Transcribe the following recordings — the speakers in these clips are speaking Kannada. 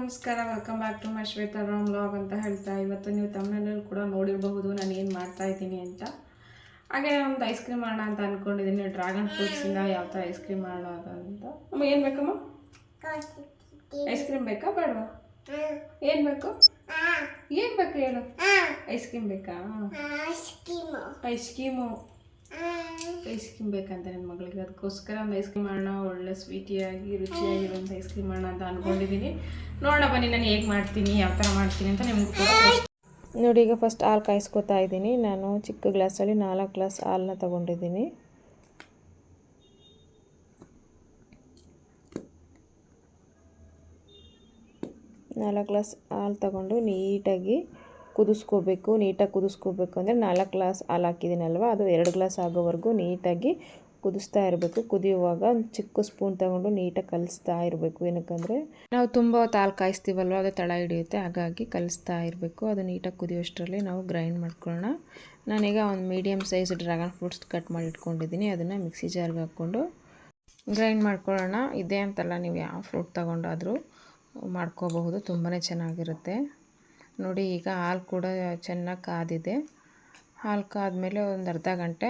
ನಮಸ್ಕಾರ, welcome back to my Shweta Ram vlog ಅಂತ ಹೇಳ್ತಾ. ಇವತ್ತು ನೀವು ತಮಿಳ್ನಲ್ಲಿ ಕೂಡ ನೋಡಿರಬಹುದು ನಾನು ಏನು ಮಾಡ್ತಾ ಇದ್ದೀನಿ ಅಂತ. ಹಾಗೆ ಒಂದು ಐಸ್ ಕ್ರೀಮ್ ಮಾಡೋಣ ಅಂತ ಅಂದ್ಕೊಂಡಿದ್ದೀನಿ. ಡ್ರ್ಯಾಗನ್ ಫ್ರೂಟ್ಸಿಂದ ಯಾವ ಥರ ಐಸ್ ಕ್ರೀಮ್ ಮಾಡೋದು ಅಂತ. ಅಮ್ಮ ಏನು ಬೇಕಮ್ಮ? ಐಸ್ ಕ್ರೀಮ್ ಬೇಕಾ ಬೇಡವಾ? ಏನು ಬೇಕು? ಏನು ಬೇಕು ಹೇಳು? ಐಸ್ ಕ್ರೀಮ್ ಬೇಕಾ? ಐಸ್ ಕ್ರೀಮ್ ಬೇಕಂತ ನನ್ನ ಮಗಳಿಗೆ. ಅದಕ್ಕೋಸ್ಕರ ಒಂದು ಐಸ್ ಕ್ರೀಮ್ ಮಾಡೋಣ, ಒಳ್ಳೆ ಸ್ವೀಟಿಯಾಗಿ ರುಚಿಯಾಗಿರುವಂಥ ಐಸ್ ಕ್ರೀಮ್ ಮಾಡೋಣ ಅಂತ ಅಂದ್ಕೊಂಡಿದ್ದೀನಿ. ನೋಡೋಣ ಬನ್ನಿ ನಾನು ಹೇಗೆ ಮಾಡ್ತೀನಿ, ಯಾವ ಥರ ಮಾಡ್ತೀನಿ ಅಂತ ನಿಮ್ಗೆ ಕೂಡ ನೋಡಿ. ಈಗ ಫಸ್ಟ್ ಹಾಲು ಕಾಯಿಸ್ಕೊತಾ ಇದ್ದೀನಿ. ನಾನು ಚಿಕ್ಕ ಗ್ಲಾಸಲ್ಲಿ 4 ಗ್ಲಾಸ್ ಹಾಲನ್ನ ತೊಗೊಂಡಿದ್ದೀನಿ. ನಾಲ್ಕು ಗ್ಲಾಸ್ ಹಾಲು ತಗೊಂಡು ನೀಟಾಗಿ ಕುದಿಸ್ಕೋಬೇಕು. ನೀಟಾಗಿ ಕುದಿಸ್ಕೋಬೇಕು ಅಂದರೆ 4 ಗ್ಲಾಸ್ ಹಾಲು ಹಾಕಿದ್ದೀನಲ್ವ, ಅದು 2 ಗ್ಲಾಸ್ ಆಗೋವರೆಗೂ ನೀಟಾಗಿ ಕುದಿಸ್ತಾ ಇರಬೇಕು. ಕುದಿಯುವಾಗ ಒಂದು ಚಿಕ್ಕ ಸ್ಪೂನ್ ತೊಗೊಂಡು ನೀಟಾಗಿ ಕಲಿಸ್ತಾ ಇರಬೇಕು. ಏನಕ್ಕಂದರೆ ನಾವು ತುಂಬ ಹೊತ್ತು ಹಾಲು ಕಾಯಿಸ್ತೀವಲ್ವ, ಅದು ತಳ ಹಿಡಿಯುತ್ತೆ. ಹಾಗಾಗಿ ಕಲಿಸ್ತಾ ಇರಬೇಕು. ಅದು ನೀಟಾಗಿ ಕುದಿಯೋಷ್ಟರಲ್ಲಿ ನಾವು ಗ್ರೈಂಡ್ ಮಾಡ್ಕೊಳ್ಳೋಣ. ನಾನೀಗ ಒಂದು medium size dragon fruits cut ಮಾಡಿ ಇಟ್ಕೊಂಡಿದ್ದೀನಿ. ಅದನ್ನು ಮಿಕ್ಸಿ ಜಾರ್ಗೆ ಹಾಕ್ಕೊಂಡು ಗ್ರೈಂಡ್ ಮಾಡ್ಕೊಳ್ಳೋಣ. ಇದೇ ಅಂತಲ್ಲ, ನೀವು ಯಾವ ಫ್ರೂಟ್ ತೊಗೊಂಡಾದರೂ ಮಾಡ್ಕೋಬಹುದು, ತುಂಬಾ ಚೆನ್ನಾಗಿರುತ್ತೆ. ನೋಡಿ ಈಗ ಹಾಲು ಕೂಡ ಚೆನ್ನಾಗಿ ಕಾದಿದೆ. ಹಾಲು ಕಾದ್ಮೇಲೆ ಒಂದು ಅರ್ಧ ಗಂಟೆ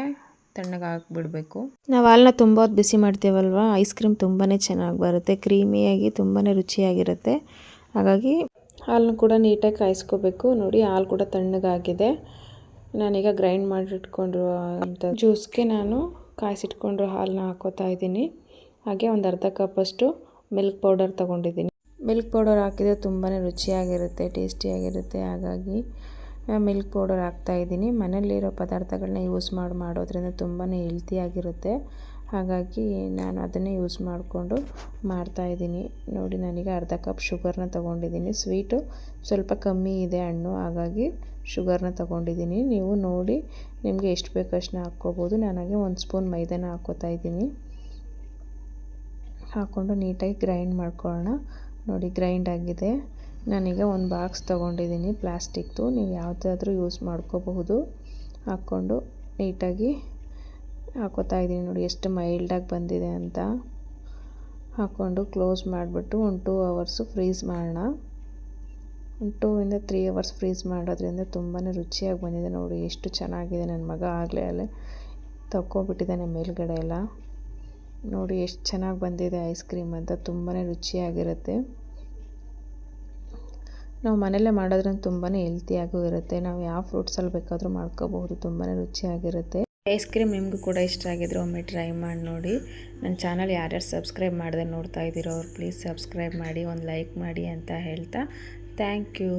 ತಣ್ಣಗೆ ಹಾಕಿಬಿಡಬೇಕು. ನಾವು ಹಾಲನ್ನ ತುಂಬ ಹೊತ್ತು ಬಿಸಿ ಮಾಡ್ತೀವಲ್ವ, ಐಸ್ ಕ್ರೀಮ್ ತುಂಬಾ ಚೆನ್ನಾಗಿ ಬರುತ್ತೆ, ಕ್ರೀಮಿಯಾಗಿ ತುಂಬಾ ರುಚಿಯಾಗಿರುತ್ತೆ. ಹಾಗಾಗಿ ಹಾಲನ್ನ ಕೂಡ ನೀಟಾಗಿ ಕಾಯಿಸ್ಕೋಬೇಕು. ನೋಡಿ ಹಾಲು ಕೂಡ ತಣ್ಣಗಾಗಿದೆ. ನಾನೀಗ ಗ್ರೈಂಡ್ ಮಾಡಿಟ್ಕೊಂಡಿರೋ ಅಂಥ ಜ್ಯೂಸ್ಗೆ ನಾನು ಕಾಯಿಸಿಟ್ಕೊಂಡಿರೋ ಹಾಲನ್ನ ಹಾಕೋತಾ ಇದ್ದೀನಿ. ಹಾಗೆ ಒಂದು ಅರ್ಧ ಕಪ್ಪಷ್ಟು ಮಿಲ್ಕ್ ಪೌಡರ್ ತೊಗೊಂಡಿದ್ದೀನಿ. ಮಿಲ್ಕ್ ಪೌಡರ್ ಹಾಕಿದರೆ ತುಂಬಾ ರುಚಿಯಾಗಿರುತ್ತೆ, ಟೇಸ್ಟಿಯಾಗಿರುತ್ತೆ. ಹಾಗಾಗಿ ಮಿಲ್ಕ್ ಪೌಡರ್ ಹಾಕ್ತಾಯಿದ್ದೀನಿ. ಮನೆಯಲ್ಲಿರೋ ಪದಾರ್ಥಗಳನ್ನ ಯೂಸ್ ಮಾಡೋದ್ರಿಂದ ತುಂಬಾ ಹೆಲ್ತಿಯಾಗಿರುತ್ತೆ. ಹಾಗಾಗಿ ನಾನು ಅದನ್ನೇ ಯೂಸ್ ಮಾಡಿಕೊಂಡು ಮಾಡ್ತಾಯಿದ್ದೀನಿ. ನೋಡಿ ನಾನೀಗ ಅರ್ಧ ಕಪ್ ಶುಗರ್ನ ತೊಗೊಂಡಿದ್ದೀನಿ. ಸ್ವೀಟು ಸ್ವಲ್ಪ ಕಮ್ಮಿ ಇದೆ ಹಣ್ಣು, ಹಾಗಾಗಿ ಶುಗರ್ನ ತೊಗೊಂಡಿದ್ದೀನಿ. ನೀವು ನೋಡಿ ನಿಮಗೆ ಎಷ್ಟು ಬೇಕೋ ಅಷ್ಟನ್ನ ಹಾಕ್ಕೋಬೋದು. ನನಗೆ 1 ಸ್ಪೂನ್ ಮೈದಾನ ಹಾಕ್ಕೋತಾ ಇದ್ದೀನಿ. ಹಾಕ್ಕೊಂಡು ನೀಟಾಗಿ ಗ್ರೈಂಡ್ ಮಾಡ್ಕೊಳ್ಳೋಣ. ನೋಡಿ ಗ್ರೈಂಡ್ ಆಗಿದೆ. ನಾನೀಗ ಒಂದು ಬಾಕ್ಸ್ ತೊಗೊಂಡಿದ್ದೀನಿ ಪ್ಲಾಸ್ಟಿಕ್ದು, ನೀವು ಯಾವುದಾದ್ರೂ ಯೂಸ್ ಮಾಡ್ಕೋಬಹುದು. ಹಾಕ್ಕೊಂಡು ನೀಟಾಗಿ ಹಾಕೋತಾ ಇದ್ದೀನಿ. ನೋಡಿ ಎಷ್ಟು ಮೈಲ್ಡಾಗಿ ಬಂದಿದೆ ಅಂತ. ಹಾಕ್ಕೊಂಡು ಕ್ಲೋಸ್ ಮಾಡಿಬಿಟ್ಟು ಒಂದು 2 ಅವರ್ಸು ಫ್ರೀಸ್ ಮಾಡೋಣ. ಒಂದು 2 ಇಂದ 3 ಅವರ್ಸ್ ಫ್ರೀಸ್ ಮಾಡೋದ್ರಿಂದ ತುಂಬಾ ರುಚಿಯಾಗಿ ಬಂದಿದೆ. ನೋಡಿ ಎಷ್ಟು ಚೆನ್ನಾಗಿದೆ. ನನ್ನ ಮಗ ಆಗಲೇ ಅಲ್ಲೇ ತಗೊಬಿಟ್ಟಿದ್ದಾನೆ ಮೇಲ್ಗಡೆ ಎಲ್ಲ. ನೋಡಿ ಎಷ್ಟು ಚೆನ್ನಾಗಿ ಬಂದಿದೆ ಐಸ್ ಕ್ರೀಮ್ ಅಂತ. ತುಂಬಾ ರುಚಿಯಾಗಿರುತ್ತೆ. ನಾವು ಮನೆಯಲ್ಲೇ ಮಾಡೋದ್ರಿಂದ ತುಂಬಾ ಹೆಲ್ತಿಯಾಗೂ ಇರುತ್ತೆ. ನಾವು ಯಾವ ಫ್ರೂಟ್ಸಲ್ಲಿ ಬೇಕಾದರೂ ಮಾಡ್ಕೋಬಹುದು, ತುಂಬಾ ರುಚಿಯಾಗಿರುತ್ತೆ. ಐಸ್ ಕ್ರೀಮ್ ನಿಮಗೂ ಕೂಡ ಇಷ್ಟ ಆಗಿದ್ರೆ ಒಮ್ಮೆ ಟ್ರೈ ಮಾಡಿ ನೋಡಿ. ನನ್ನ ಚಾನಲ್ ಯಾರ್ಯಾರು ಸಬ್ಸ್ಕ್ರೈಬ್ ಮಾಡದೆ ನೋಡ್ತಾ ಇದ್ದೀರೋ ಅವ್ರು ಪ್ಲೀಸ್ ಸಬ್ಸ್ಕ್ರೈಬ್ ಮಾಡಿ, ಒಂದು ಲೈಕ್ ಮಾಡಿ ಅಂತ ಹೇಳ್ತಾ ಥ್ಯಾಂಕ್ ಯು.